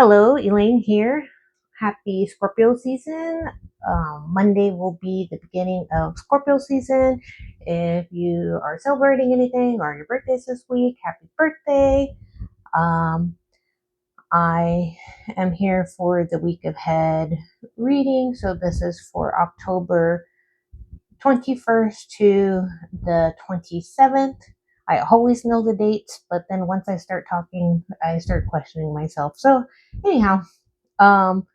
Hello, Elaine here. Happy Scorpio season. Monday will be the beginning of Scorpio season. If you are celebrating anything or your birthday's this week, happy birthday. Um, I am here for the week ahead reading. So this is for October 21st to the 27th. I always know the dates, but then once I start talking, I start questioning myself. So, anyhow, um,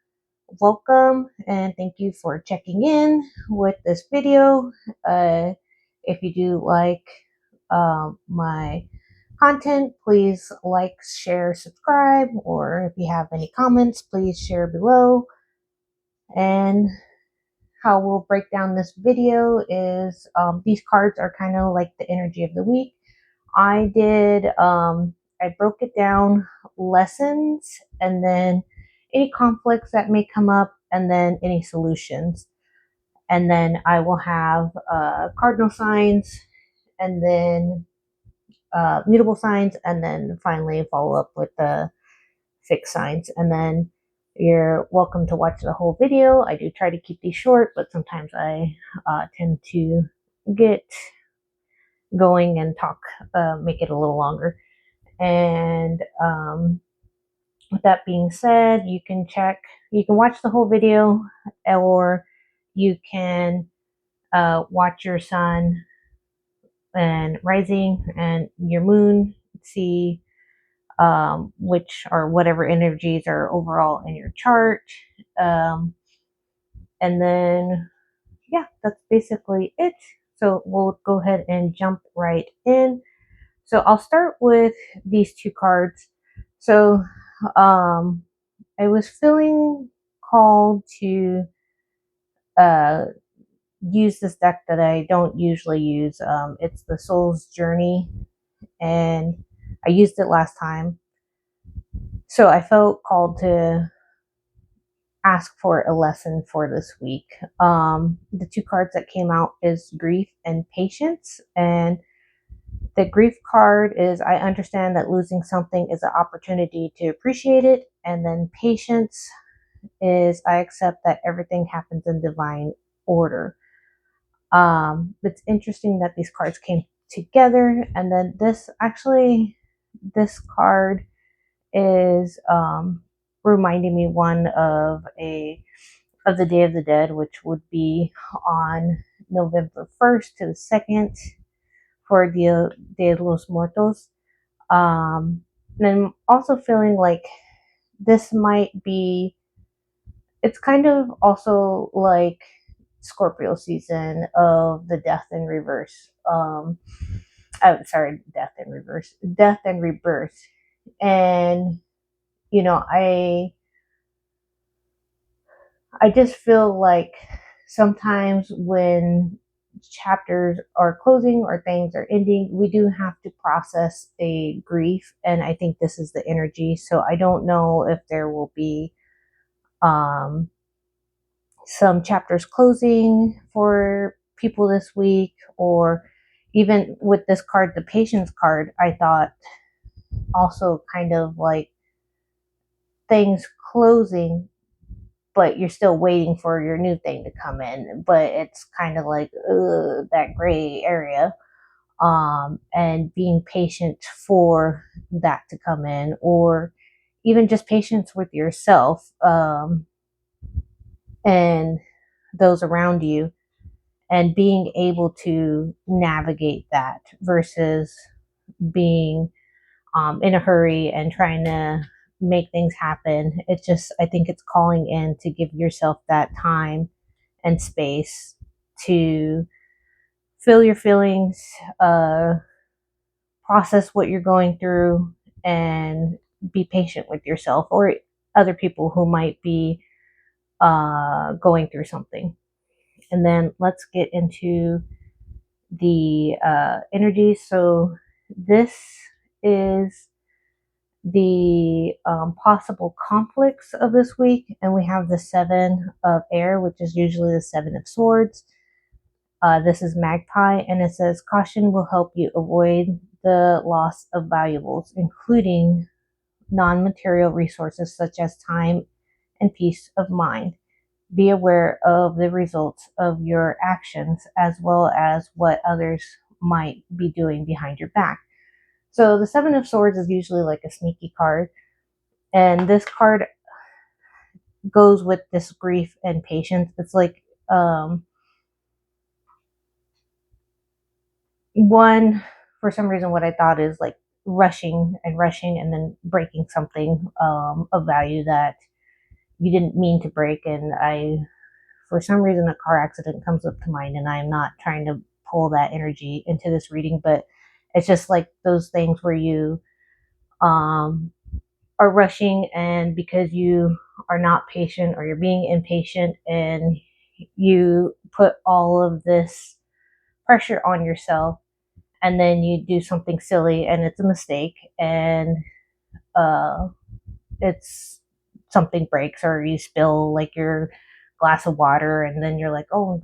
welcome and thank you for checking in with this video. If you do like my content, please like, share, subscribe, or if you have any comments, please share below. And how we'll break down this video is these cards are kind of like the energy of the week. I broke it down, lessons, and then any conflicts that may come up, and then any solutions. And then I will have cardinal signs, and then mutable signs, and then finally follow up with the fixed signs. And then you're welcome to watch the whole video. I do try to keep these short, but sometimes I tend to get going and talk, make it a little longer. And with that being said, you can watch the whole video, or you can watch your sun and rising and your moon, see which or whatever energies are overall in your chart. Um, and then, yeah, that's basically it. So we'll go ahead and jump right in. So I'll start with these two cards. So um, I was feeling called to uh, use this deck that I don't usually use. It's the Soul's Journey, and I used it last time. So I felt called to ask for a lesson for this week. The two cards that came out is Grief and Patience, and the grief card is I understand that losing something is an opportunity to appreciate it, and then patience is I accept that everything happens in divine order. It's interesting that these cards came together, and then this card is reminding me one of the Day of the Dead, which would be on November 1st to the 2nd for Dia de los Muertos. And I'm also feeling like this might be, it's kind of also like Scorpio season of the death in reverse. I'm sorry, death in reverse, death and rebirth. And, you know, I just feel like sometimes when chapters are closing or things are ending, we do have to process a grief. And I think this is the energy. So I don't know if there will be um, some chapters closing for people this week, or even with this card, the patience card, I thought also kind of like things closing, but you're still waiting for your new thing to come in. But it's kind of like that gray area, and being patient for that to come in, or even just patience with yourself and those around you, and being able to navigate that versus being in a hurry and trying to make things happen. It's just, I think it's calling in to give yourself that time and space to feel your feelings, process what you're going through, and be patient with yourself or other people who might be going through something. And then let's get into the energy. So this is the possible conflicts of this week, and we have the Seven of Air, which is usually the Seven of Swords. This is Magpie, and it says caution will help you avoid the loss of valuables, including non-material resources such as time and peace of mind. Be aware of the results of your actions as well as what others might be doing behind your back. So the Seven of Swords is usually like a sneaky card, and this card goes with this grief and patience. It's like one, for some reason, what I thought is like rushing and then breaking something of value that you didn't mean to break. And for some reason, a car accident comes up to mind, and I'm not trying to pull that energy into this reading, but it's just like those things where you um, are rushing, and because you are not patient or you're being impatient, and you put all of this pressure on yourself, and then you do something silly and it's a mistake, and uh, it's something breaks, or you spill like your glass of water, and then you're like, oh,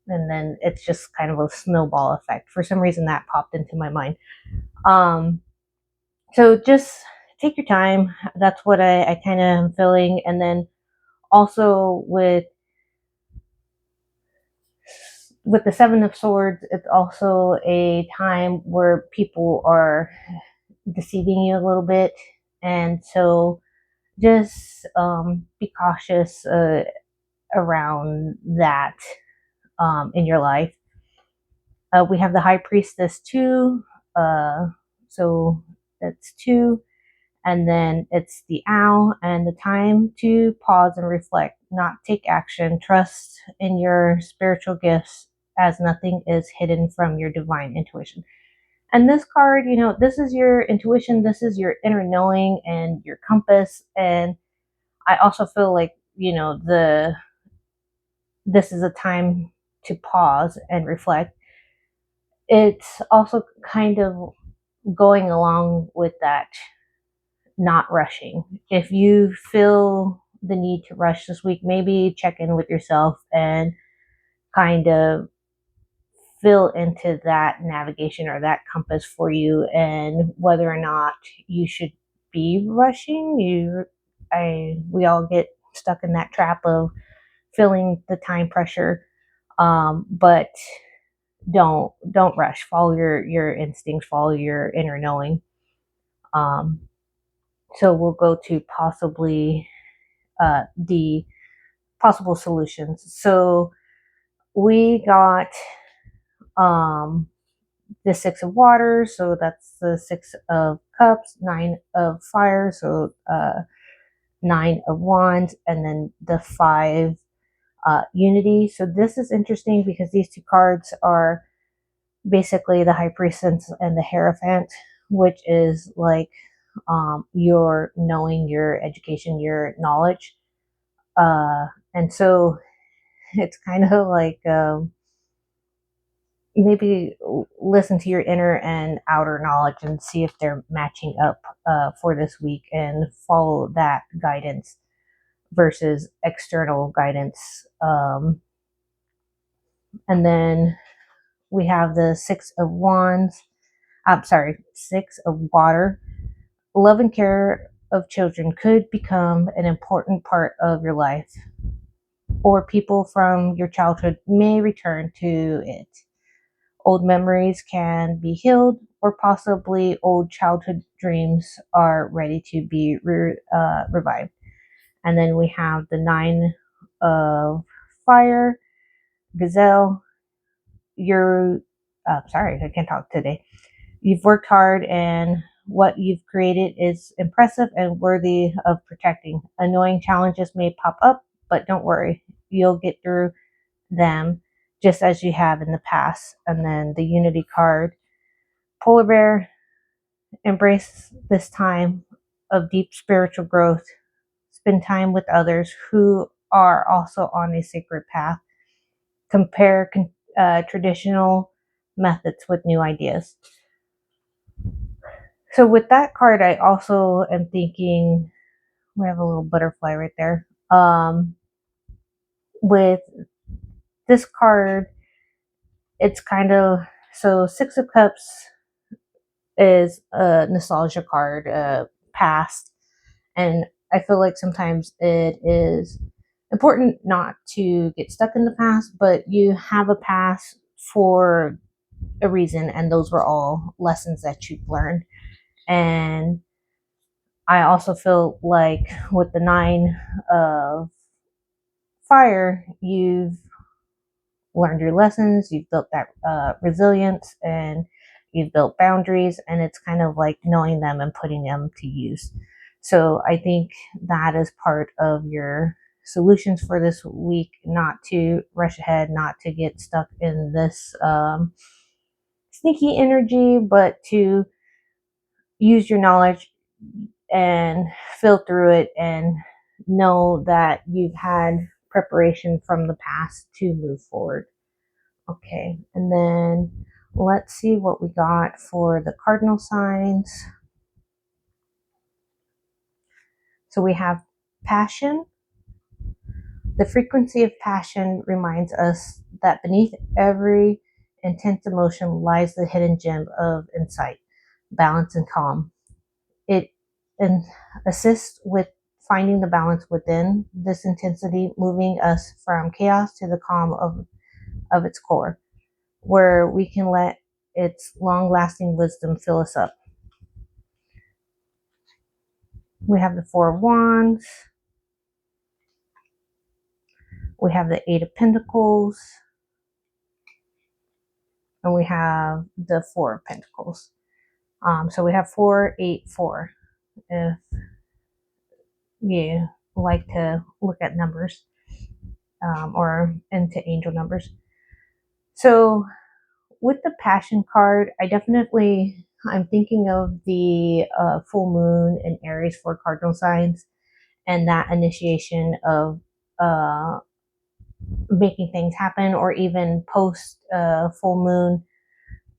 and then it's just kind of a snowball effect. For some reason, that popped into my mind. Um, so just take your time. That's what I kind of am feeling. And then also with the Seven of Swords, it's also a time where people are deceiving you a little bit, and so just be cautious around that in your life. We have the High Priestess too, so that's two, and then it's the Owl, and the time to pause and reflect, not take action. Trust in your spiritual gifts, as nothing is hidden from your divine intuition. And this card, this is your intuition, this is your inner knowing and your compass. And I also feel like, this is a time to pause and reflect. It's also kind of going along with that, not rushing. If you feel the need to rush this week, maybe check in with yourself and kind of fill into that navigation or that compass for you, and whether or not you should be rushing. We all get stuck in that trap of feeling the time pressure, but don't rush. Follow your instincts, follow your inner knowing. um, so we'll go to possibly the possible solutions. So we got um, the Six of Water, so that's the Six of Cups, Nine of Fire, so Nine of Wands, and then the Five Unity. So this is interesting because these two cards are basically the High Priestess and the Hierophant, which is like your knowing, your education, your knowledge. And so it's kind of like maybe listen to your inner and outer knowledge and see if they're matching up for this week, and follow that guidance versus external guidance. And then we have the Six of Wands. I'm sorry, Six of Water. Love and care of children could become an important part of your life, or people from your childhood may return to it. Old memories can be healed, or possibly old childhood dreams are ready to be revived. And then we have the Nine of Fire, Gazelle. You're, sorry, I can't talk today. You've worked hard, and what you've created is impressive and worthy of protecting. Annoying challenges may pop up, but don't worry, you'll get through them just as you have in the past. And then the Unity card, Polar Bear. Embrace this time of deep spiritual growth. Spend time with others who are also on a sacred path. Compare traditional methods with new ideas. So with that card, I also am thinking, we have a little butterfly right there. With this card, it's kind of, so Six of Cups is a nostalgia card, past. And I feel like sometimes it is important not to get stuck in the past, but you have a past for a reason, and those were all lessons that you've learned. And I also feel like with the nine of fire, you've learned your lessons, you've built that resilience, and you've built boundaries, and it's kind of like knowing them and putting them to use. So I think that is part of your solutions for this week, not to rush ahead, not to get stuck in this sneaky energy, but to use your knowledge and feel through it and know that you've had preparation from the past to move forward. Okay, and then let's see what we got for the cardinal signs. So we have passion. The frequency of passion reminds us that beneath every intense emotion lies the hidden gem of insight, balance, and calm. It assists with finding the balance within this intensity, moving us from chaos to the calm of its core, where we can let its long lasting wisdom fill us up. We have the Four of Wands. We have the Eight of Pentacles. And we have the Four of Pentacles. So we have 4, 8, 4. If you like to look at numbers or into angel numbers. So with the Passion card, I'm thinking of the full moon in Aries for cardinal signs and that initiation of making things happen, or even post full moon,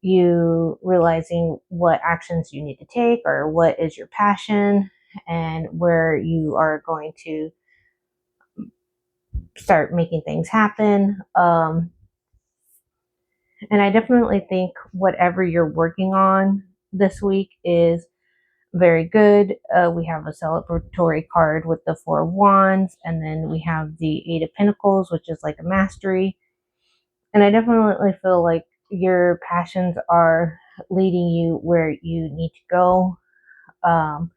you realizing what actions you need to take or what is your passion and where you are going to start making things happen. And I definitely think whatever you're working on this week is very good. We have a celebratory card with the Four of Wands, and then we have the Eight of Pentacles, which is like a mastery. And I definitely feel like your passions are leading you where you need to go, um,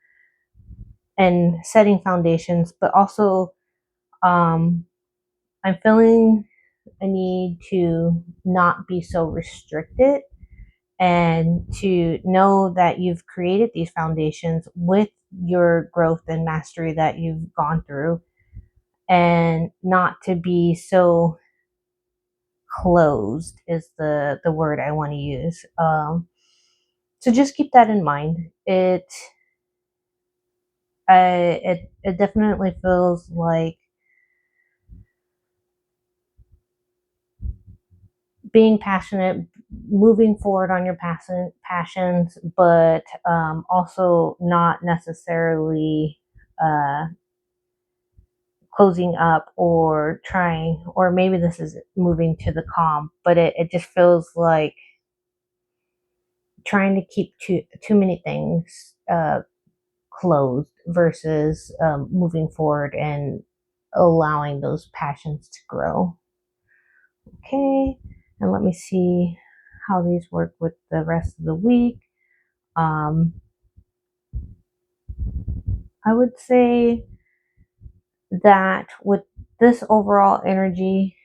and setting foundations, but also um, I'm feeling a need to not be so restricted and to know that you've created these foundations with your growth and mastery that you've gone through, and not to be so closed is the word I want to use. So just keep that in mind. It definitely feels like being passionate, moving forward on your passions, but also not necessarily closing up or trying, or maybe this is moving to the calm, but it just feels like trying to keep too many things closed versus moving forward and allowing those passions to grow. Okay, and let me see how these work with the rest of the week. I would say that with this overall energy,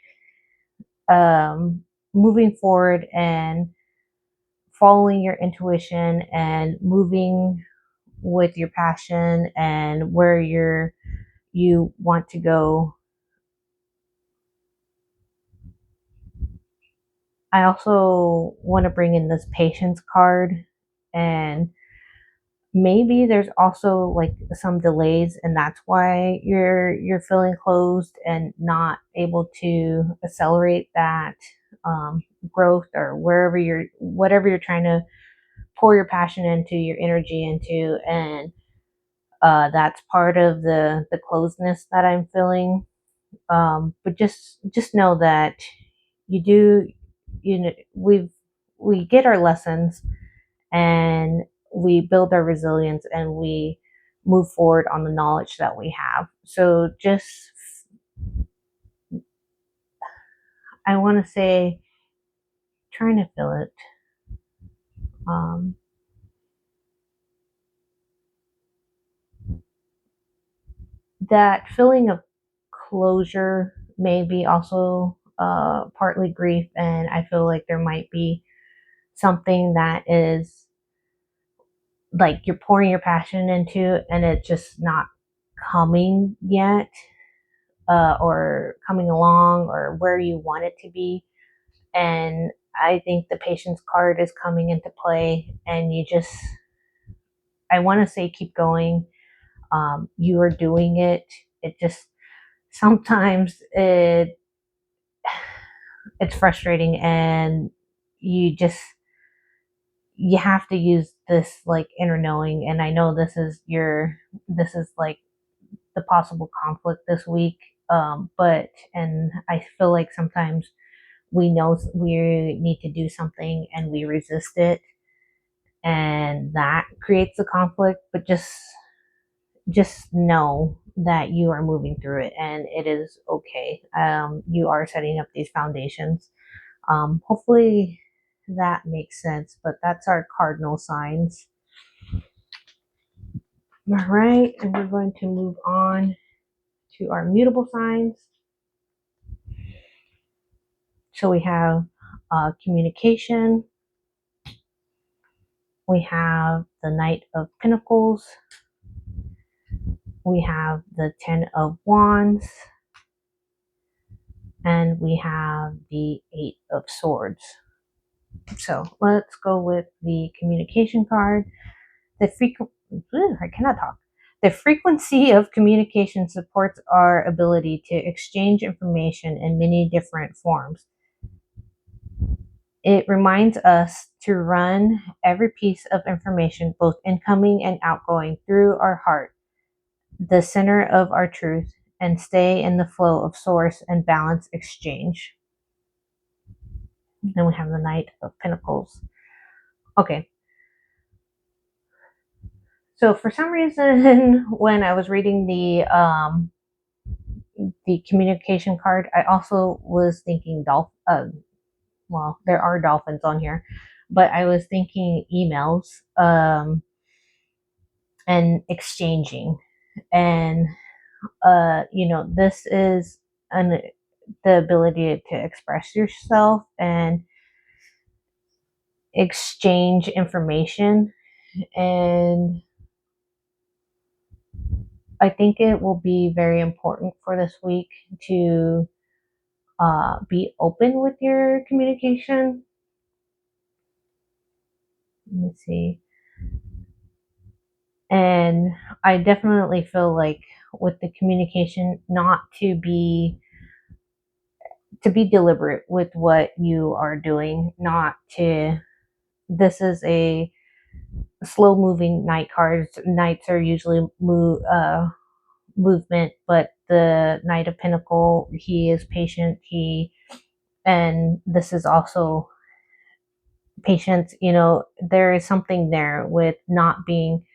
moving forward and following your intuition and moving with your passion and where you want to go. I also want to bring in this patience card, and maybe there's also like some delays, and that's why you're feeling closed and not able to accelerate that growth, or whatever you're trying to pour your passion into, your energy into. And that's part of the closeness that I'm feeling. But just know that you do, we get our lessons, and we build our resilience, and we move forward on the knowledge that we have. So just, I want to say, trying to feel it. Um, that feeling of closure may be also partly grief, and I feel like there might be something that is like you're pouring your passion into and it's just not coming yet, or coming along or where you want it to be. And I think the patience card is coming into play, and you just, I want to say, keep going. You are doing it. It just, sometimes it's frustrating, and you just, you have to use this like inner knowing. And I know this is like the possible conflict this week. But, and I feel like sometimes we know we need to do something and we resist it, and that creates a conflict. But just know that you are moving through it and it is okay. You are setting up these foundations. Hopefully that makes sense, but that's our cardinal signs. All right, and we're going to move on to our mutable signs. So we have communication, we have the Knight of Pentacles, we have the Ten of Wands, and we have the Eight of Swords. So let's go with the communication card. I cannot talk. The frequency of communication supports our ability to exchange information in many different forms. It reminds us to run every piece of information, both incoming and outgoing, through our heart, the center of our truth, and stay in the flow of source and balance exchange. Then we have the Knight of Pentacles. Okay. So for some reason, when I was reading the communication card, I also was thinking well, there are dolphins on here, but I was thinking emails, and exchanging. And this is the ability to express yourself and exchange information. And I think it will be very important for this week to be open with your communication. Let me see. And I definitely feel like with the communication, not to be deliberate with what you are doing, not to, this is a slow moving night cards. Knights are usually movement, but the Knight of Pentacle, he is patient. And this is also patience. There is something there with not being,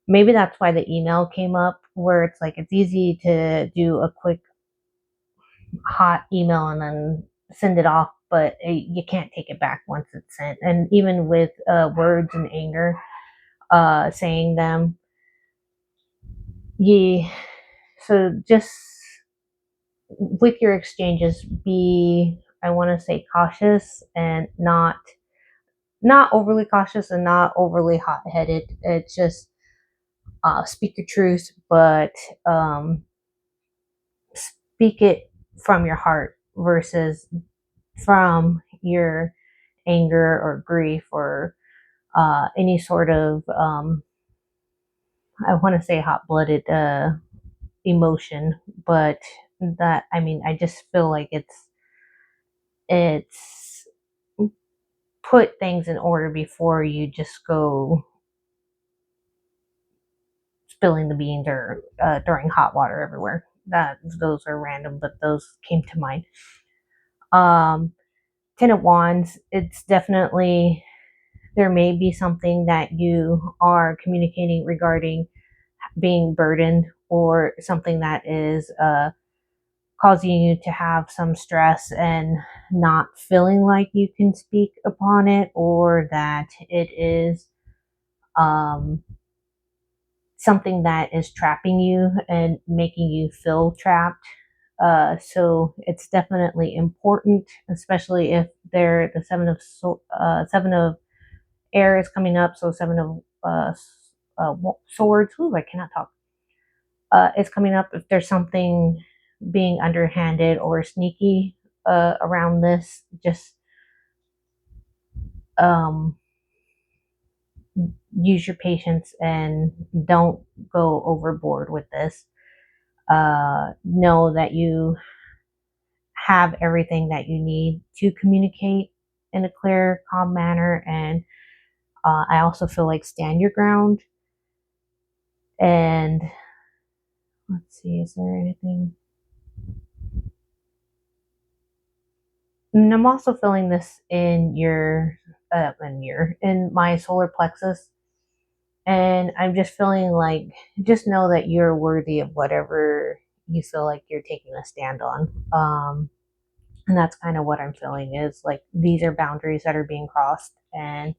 maybe that's why the email came up, where it's like it's easy to do a quick hot email and then send it off, but you can't take it back once it's sent. And even with words and anger, saying them, yeah. So just with your exchanges, be, I want to say, cautious, and not overly cautious and not overly hot-headed. It's just speak your truth, but speak it from your heart versus from your anger or grief or any sort of I want to say hot-blooded emotion. But that, I mean, I just feel like it's put things in order before you just go spilling the beans or throwing hot water everywhere. Those are random, but those came to mind. Ten of Wands, it's definitely, there may be something that you are communicating regarding being burdened, or something that is causing you to have some stress and not feeling like you can speak upon it, or that it is um, something that is trapping you and making you feel trapped. So it's definitely important, especially if they're the seven of air is coming up. So seven of swords. Ooh, I cannot talk. Is coming up. If there's something being underhanded or sneaky around this, just um, use your patience and don't go overboard with this. Know that you have everything that you need to communicate in a clear, calm manner. And I also feel like stand your ground. And let's see, is there anything? And I'm also feeling this in in my solar plexus. And I'm just feeling like, just know that you're worthy of whatever you feel like you're taking a stand on. And that's kind of what I'm feeling, is like these are boundaries that are being crossed, and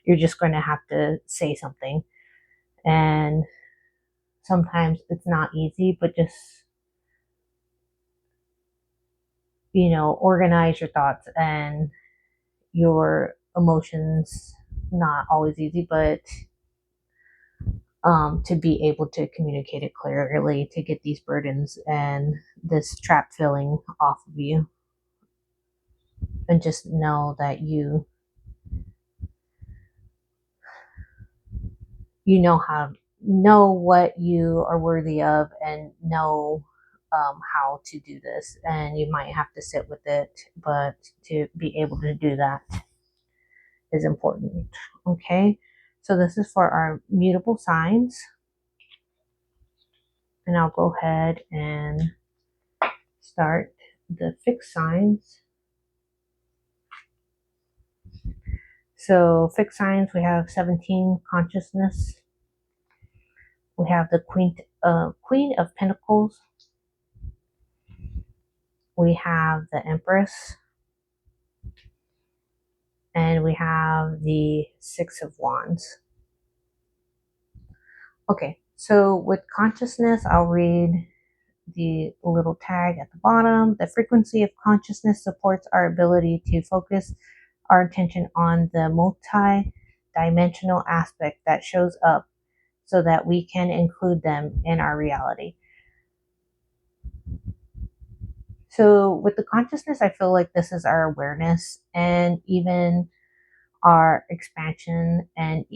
you're just going to have to say something. And sometimes it's not easy, but just, organize your thoughts and your emotions. Not always easy, but to be able to communicate it clearly, to get these burdens and this trap feeling off of you. And just know that know what you are worthy of, and know how to do this. And you might have to sit with it, but to be able to do that is important. Okay, so this is for our mutable signs, and I'll go ahead and start the fixed signs. So fixed signs, we have 17, consciousness. We have the Queen of Pentacles. We have the Empress. And we have the Six of Wands. Okay, so with consciousness, I'll read the little tag at the bottom. The frequency of consciousness supports our ability to focus our attention on the multi-dimensional aspect that shows up, so that we can include them in our reality. So with the consciousness, I feel like this is our awareness and even our expansion, and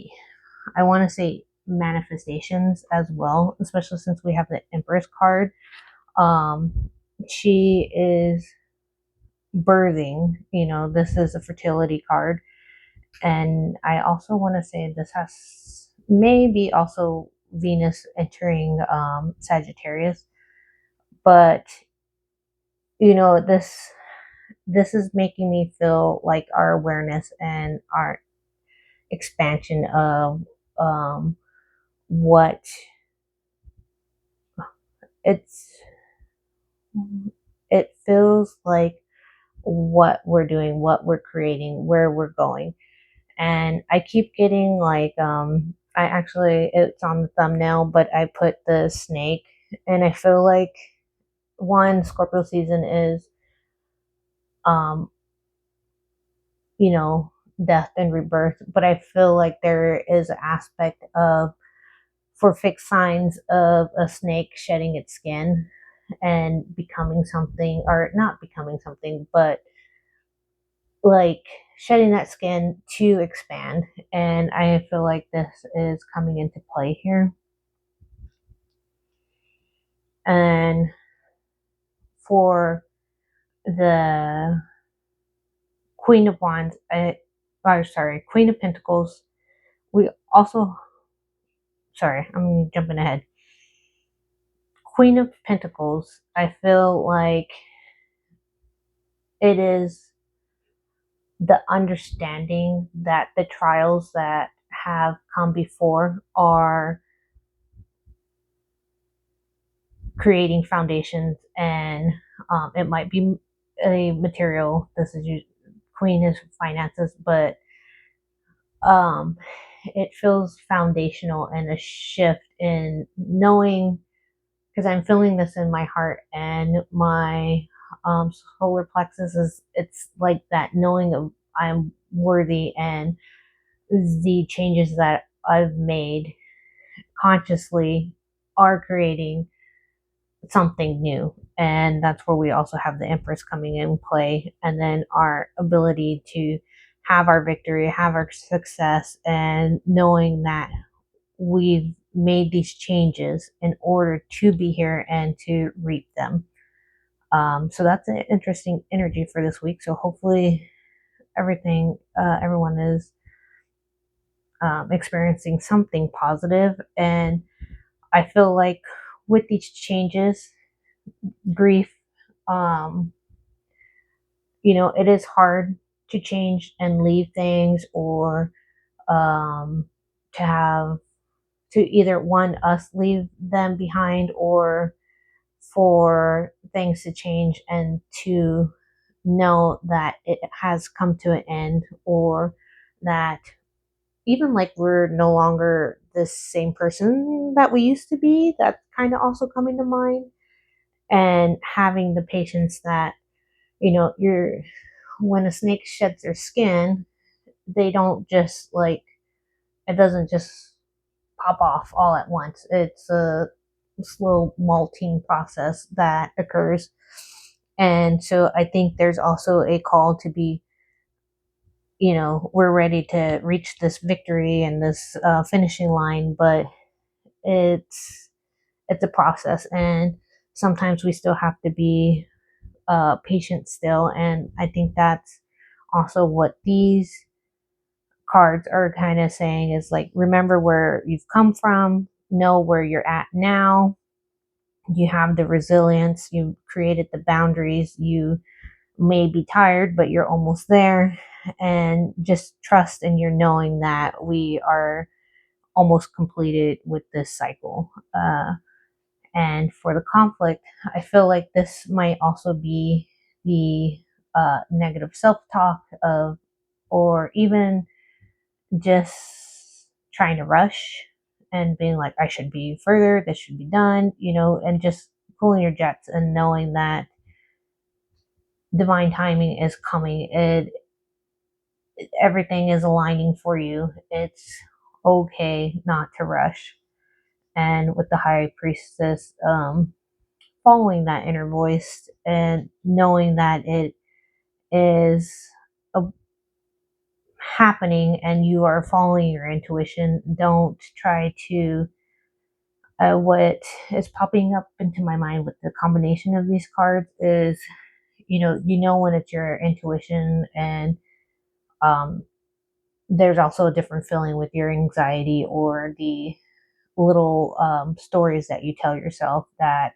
I want to say manifestations as well, especially since we have the Empress card. She is birthing, this is a fertility card. And I also want to say this has maybe also Venus entering Sagittarius. But this is making me feel like our awareness and our expansion of what it's it feels like, what we're doing, what we're creating, where we're going. And I keep getting like I actually, it's on the thumbnail, but I put the snake. And I feel like, one, Scorpio season is um you know death and rebirth, but I feel like there is an aspect of, for fixed signs, of a snake shedding its skin and becoming something, or not becoming something, but like shedding that skin to expand. And I feel like this is coming into play here. And for the Queen of Wands, Queen of Pentacles, we also, sorry, I'm jumping ahead. Queen of Pentacles, I feel like it is the understanding that the trials that have come before are creating foundations, and it might be a material. This is Queen is finances, but um, it feels foundational and a shift in knowing, because I'm feeling this in my heart and my solar plexus is, it's like that knowing of I'm worthy, and the changes that I've made consciously are creating something new. And that's where we also have the Empress coming in play, and then our ability to have our victory, have our success, and knowing that we've made these changes in order to be here and to reap them. So that's an interesting energy for this week. So hopefully everyone is experiencing something positive. And I feel like with these changes, grief, um, it is hard to change and leave things, or um, to have to either one, us leave them behind, or for things to change and to know that it has come to an end, or that even like we're no longer the same person that we used to be. That's kind of also coming to mind. And having the patience that, you're when a snake sheds their skin, they don't just like, it doesn't just pop off all at once. It's a slow molting process that occurs. And so I think there's also a call to be, we're ready to reach this victory and this finishing line, but it's it's a process, and sometimes we still have to be patient still. And I think that's also what these cards are kind of saying, is like, remember where you've come from, know where you're at now. You have the resilience, you created the boundaries, you may be tired, but you're almost there. And just trust in your knowing that we are almost completed with this cycle. And for the conflict, I feel like this might also be the negative self talk of, or even just trying to rush and being like, I should be further, this should be done, and just pulling your jets and knowing that divine timing is coming. Everything is aligning for you. It's okay not to rush. And with the high priestess, following that inner voice and knowing that it is a, happening, and you are following your intuition. Don't try to what is popping up into my mind with the combination of these cards is, when it's your intuition, and um, there's also a different feeling with your anxiety, or the little stories that you tell yourself that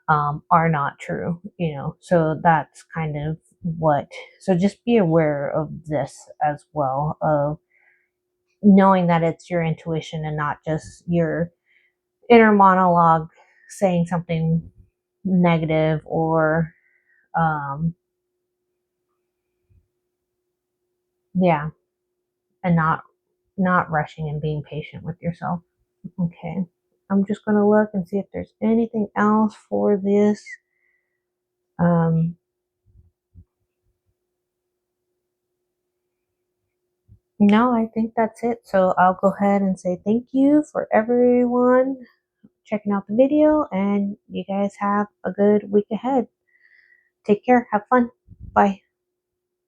are not true, so that's kind of what, so just be aware of this as well, of knowing that it's your intuition and not just your inner monologue saying something negative, or um yeah, and not rushing and being patient with yourself. Okay, I'm just going to look and see if there's anything else for this. No, I think that's it. So I'll go ahead and say thank you for everyone checking out the video, and you guys have a good week ahead. Take care, have fun, bye.